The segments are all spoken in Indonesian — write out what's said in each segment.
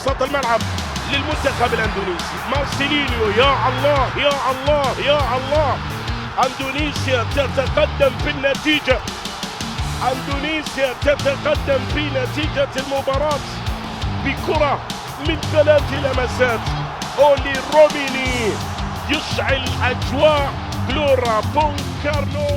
وسط الملعب للمنتخب الاندونيسي مارسيلينيو. يا الله يا الله يا الله، اندونيسيا تتقدم في النتيجة، اندونيسيا تتقدم في نتيجة المباراة بكرة من 3 لمسات. أولي روميني يشعل أجواء جلورا بونكارنو.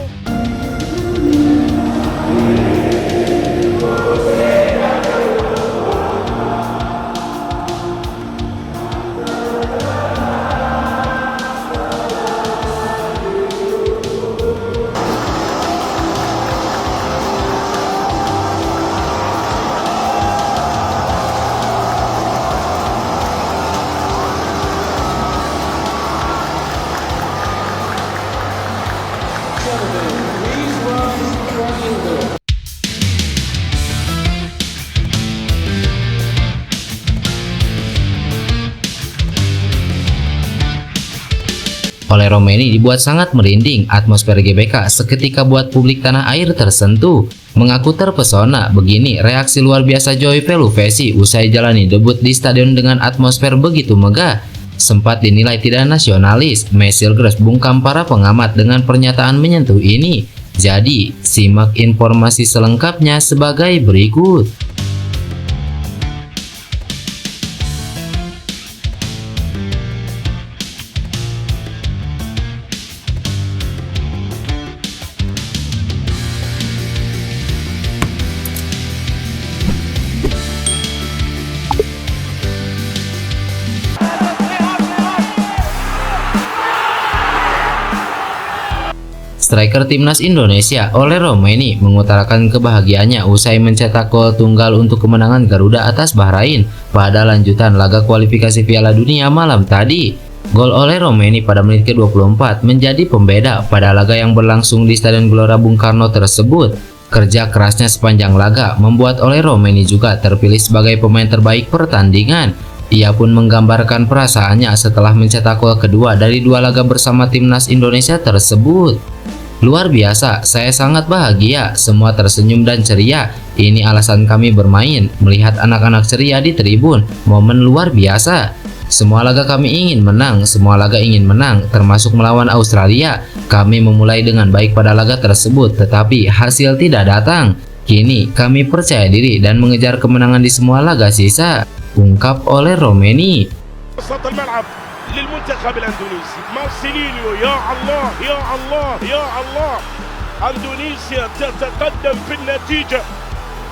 Oleh Romaini dibuat sangat merinding. Atmosfer GBK seketika buat publik tanah air tersentuh. Mengaku terpesona. Begini reaksi luar biasa Joy Pelupesi usai jalani debut di stadion dengan atmosfer begitu megah. Sempat dinilai tidak nasionalis, Messilgers bungkam para pengamat dengan pernyataan menyentuh ini. Jadi, simak informasi selengkapnya sebagai berikut. Striker timnas Indonesia Oleh Romaini mengutarakan kebahagiaannya usai mencetak gol tunggal untuk kemenangan Garuda atas Bahrain pada lanjutan laga kualifikasi Piala Dunia malam tadi. Gol Oleh Romaini pada menit ke-24 menjadi pembeda pada laga yang berlangsung di Stadion Gelora Bung Karno tersebut. Kerja kerasnya sepanjang laga membuat Oleh Romaini juga terpilih sebagai pemain terbaik pertandingan. Ia pun menggambarkan perasaannya setelah mencetak gol kedua dari 2 laga bersama timnas Indonesia tersebut. Luar biasa, saya sangat bahagia, semua tersenyum dan ceria. Ini alasan kami bermain, melihat anak-anak ceria di tribun, momen luar biasa. Semua laga kami ingin menang, semua laga ingin menang, termasuk melawan Australia. Kami memulai dengan baik pada laga tersebut, tetapi hasil tidak datang. Kini kami percaya diri dan mengejar kemenangan di semua laga sisa, ungkap Oleh Romaini. للمنتخب الاندونيسي مارسيلينيو. يا الله يا الله يا الله، اندونيسيا تتقدم في النتيجة.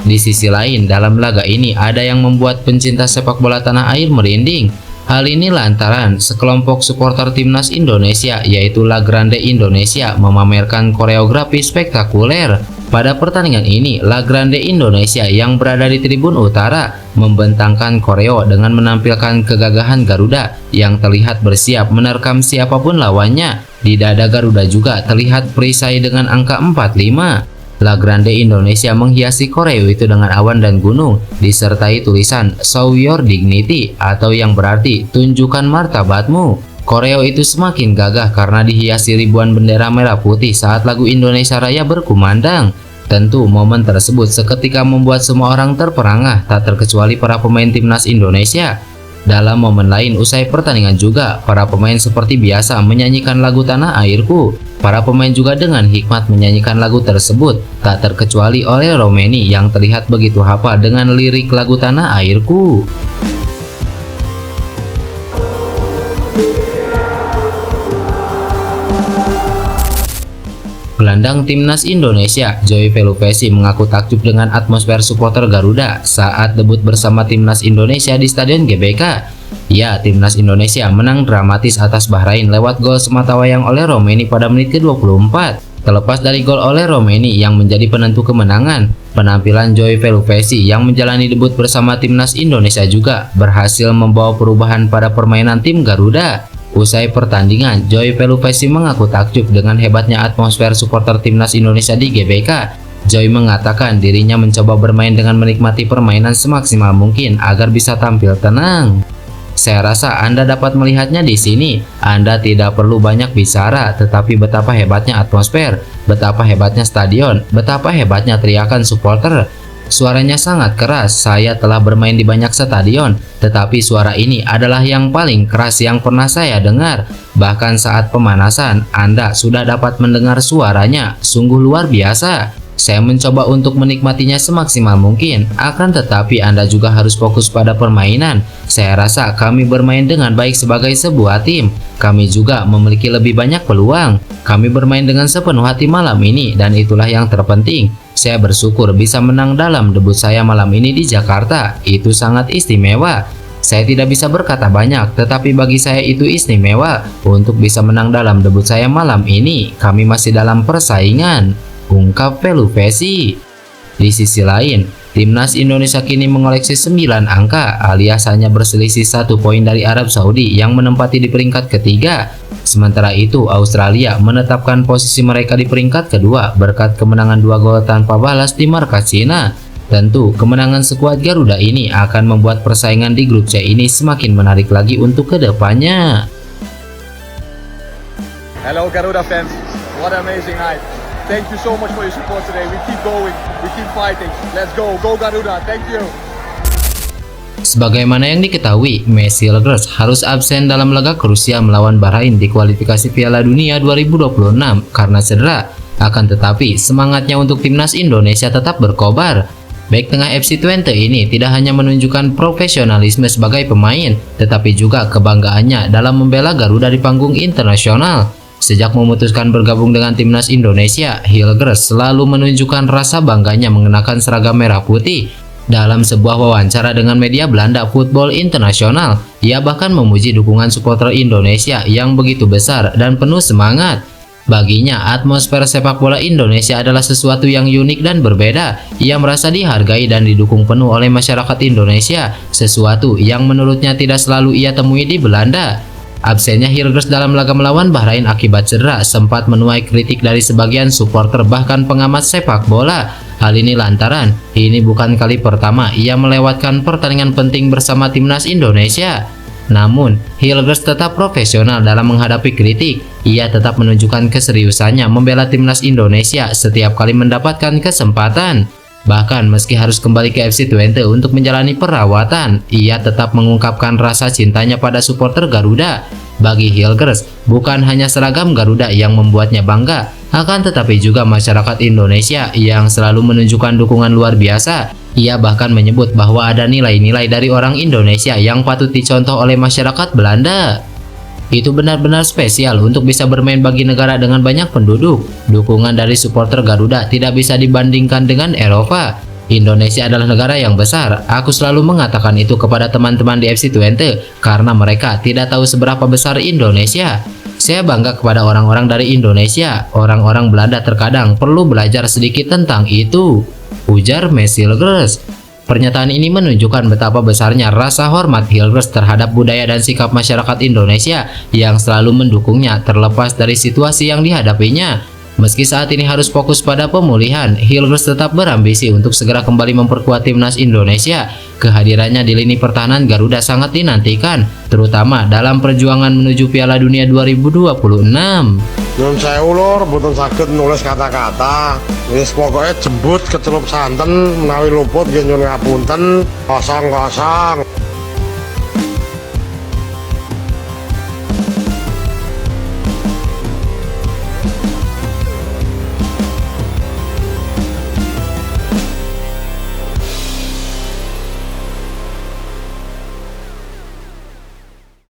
Di sisi lain, dalam laga ini ada yang membuat pencinta sepak bola tanah air merinding. Hal ini lantaran sekelompok supporter timnas Indonesia yaitu La Grande Indonesia memamerkan koreografi spektakuler. Pada pertandingan ini, La Grande Indonesia yang berada di tribun utara membentangkan koreo dengan menampilkan kegagahan Garuda yang terlihat bersiap menerkam siapapun lawannya. Di dada Garuda juga terlihat perisai dengan angka 45. La Grande Indonesia menghiasi koreo itu dengan awan dan gunung, disertai tulisan Show Your Dignity atau yang berarti tunjukkan martabatmu. Koreo itu semakin gagah karena dihiasi ribuan bendera merah putih saat lagu Indonesia Raya berkumandang. Tentu momen tersebut seketika membuat semua orang terperangah, tak terkecuali para pemain timnas Indonesia. Dalam momen lain usai pertandingan juga, para pemain seperti biasa menyanyikan lagu Tanah Airku. Para pemain juga dengan hikmat menyanyikan lagu tersebut, tak terkecuali Oleh Romaini yang terlihat begitu hafal dengan lirik lagu Tanah Airku. Gelandang timnas Indonesia Joy Pelupesi mengaku takjub dengan atmosfer supporter Garuda saat debut bersama timnas Indonesia di Stadion GBK. Ya, timnas Indonesia menang dramatis atas Bahrain lewat gol sematawayang Oleh Romaini pada menit ke-24. Terlepas dari gol Oleh Romaini yang menjadi penentu kemenangan, penampilan Joy Pelupesi yang menjalani debut bersama timnas Indonesia juga berhasil membawa perubahan pada permainan tim Garuda. Usai pertandingan, Joy Pelupesi mengaku takjub dengan hebatnya atmosfer supporter timnas Indonesia di GBK. Joy mengatakan dirinya mencoba bermain dengan menikmati permainan semaksimal mungkin agar bisa tampil tenang. Saya rasa Anda dapat melihatnya di sini. Anda tidak perlu banyak bicara, tetapi betapa hebatnya atmosfer, betapa hebatnya stadion, betapa hebatnya teriakan supporter. Suaranya sangat keras. Saya telah bermain di banyak stadion, tetapi suara ini adalah yang paling keras yang pernah saya dengar. Bahkan saat pemanasan, Anda sudah dapat mendengar suaranya. Sungguh luar biasa. Saya mencoba untuk menikmatinya semaksimal mungkin, akan tetapi Anda juga harus fokus pada permainan. Saya rasa kami bermain dengan baik sebagai sebuah tim. Kami juga memiliki lebih banyak peluang. Kami bermain dengan sepenuh hati malam ini, dan itulah yang terpenting. Saya bersyukur bisa menang dalam debut saya malam ini di Jakarta. Itu sangat istimewa. Saya tidak bisa berkata banyak, tetapi bagi saya itu istimewa. Untuk bisa menang dalam debut saya malam ini, kami masih dalam persaingan, ungkap Pelupesi. Di sisi lain, timnas Indonesia kini mengoleksi 9 angka alias hanya berselisih 1 poin dari Arab Saudi yang menempati di peringkat ketiga. Sementara itu, Australia menetapkan posisi mereka di peringkat kedua berkat kemenangan 2 gol tanpa balas di markas Cina. Tentu, kemenangan skuad Garuda ini akan membuat persaingan di grup C ini semakin menarik lagi untuk kedepannya. Hello Garuda fans, what an amazing night. Thank you so much for your support today. We keep going, we keep fighting. Let's go, go Garuda, thank you. Sebagaimana yang diketahui, Messi Hilgers harus absen dalam laga krusial melawan Bahrain di kualifikasi Piala Dunia 2026 karena cedera. Akan tetapi, semangatnya untuk timnas Indonesia tetap berkobar. Bek tengah FC Twente ini tidak hanya menunjukkan profesionalisme sebagai pemain, tetapi juga kebanggaannya dalam membela Garuda di panggung internasional. Sejak memutuskan bergabung dengan timnas Indonesia, Hilgers selalu menunjukkan rasa bangganya mengenakan seragam merah putih. Dalam sebuah wawancara dengan media Belanda Football International, ia bahkan memuji dukungan supporter Indonesia yang begitu besar dan penuh semangat. Baginya, atmosfer sepak bola Indonesia adalah sesuatu yang unik dan berbeda. Ia merasa dihargai dan didukung penuh oleh masyarakat Indonesia, sesuatu yang menurutnya tidak selalu ia temui di Belanda. Absennya Hilgers dalam laga melawan Bahrain akibat cedera sempat menuai kritik dari sebagian supporter bahkan pengamat sepak bola. Hal ini lantaran ini bukan kali pertama ia melewatkan pertandingan penting bersama timnas Indonesia. Namun, Hilgers tetap profesional dalam menghadapi kritik. Ia tetap menunjukkan keseriusannya membela timnas Indonesia setiap kali mendapatkan kesempatan. Bahkan meski harus kembali ke FC Twente untuk menjalani perawatan, ia tetap mengungkapkan rasa cintanya pada supporter Garuda. Bagi Hilgers, bukan hanya seragam Garuda yang membuatnya bangga, akan tetapi juga masyarakat Indonesia yang selalu menunjukkan dukungan luar biasa. Ia bahkan menyebut bahwa ada nilai-nilai dari orang Indonesia yang patut dicontoh oleh masyarakat Belanda. Itu benar-benar spesial untuk bisa bermain bagi negara dengan banyak penduduk. Dukungan dari supporter Garuda tidak bisa dibandingkan dengan Eropa. Indonesia adalah negara yang besar. Aku selalu mengatakan itu kepada teman-teman di FC Twente karena mereka tidak tahu seberapa besar Indonesia. Saya bangga kepada orang-orang dari Indonesia. Orang-orang Belanda terkadang perlu belajar sedikit tentang itu, ujar Messi Hilgers. Pernyataan ini menunjukkan betapa besarnya rasa hormat Hilgers terhadap budaya dan sikap masyarakat Indonesia yang selalu mendukungnya terlepas dari situasi yang dihadapinya. Meski saat ini harus fokus pada pemulihan, Hilgers tetap berambisi untuk segera kembali memperkuat timnas Indonesia. Kehadirannya di lini pertahanan Garuda sangat dinantikan, terutama dalam perjuangan menuju Piala Dunia 2026. Nyun sewu lur, mboten saged nulis kata-kata. Wis pokoke jembut kecelup santen, menawi luput nggih nyun ngapunten. Kosong-kosong.